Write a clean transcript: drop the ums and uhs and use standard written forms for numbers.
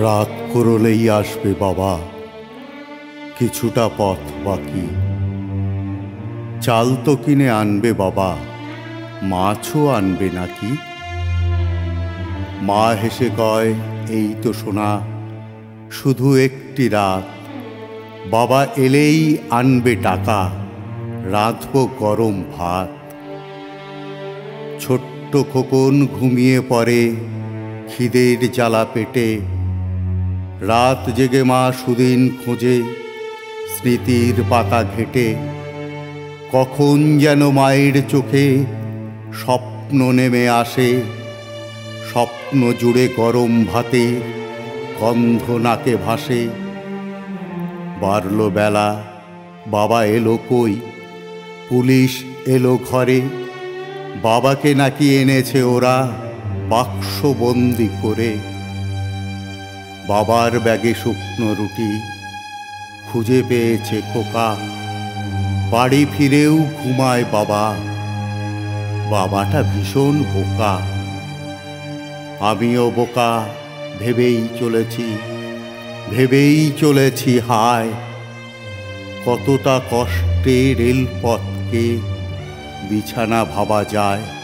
রাত করলেই আসবে বাবা, কিছুটা পথ বাকি। চাল তো কিনে আনবে বাবা, মাছও আনবে নাকি? মা হেসে কয়, এই তো সোনা, শুধু একটি রাত। বাবা এলেই আনবে টাকা, রাঁধব গরম ভাত। ছোট্ট খোকন ঘুমিয়ে পড়ে খিদের জ্বালা পেটে। রাত জেগে মা সুদিন খোঁজে স্মৃতির পাতা ঘেটে। কখন যেন মায়ের চোখে স্বপ্ন নেমে আসে, স্বপ্ন জুড়ে গরম ভাতে গন্ধ নাকে ভাসে। বাড়ল বেলা, বাবা এলো কই? পুলিশ এলো ঘরে। বাবাকে নাকি এনেছে ওরা বাক্সবন্দি করে। বাবার ব্যাগে শুকনো রুটি খুঁজে পেয়েছে খোকা। বাড়ি ফিরেও ঘুমায় বাবা, বাবাটা ভীষণ বোকা। আমিও বোকা, ভেবেই চলেছি হায়। কতটা কষ্টে রেলপথকে বিছানা ভাবা যায়।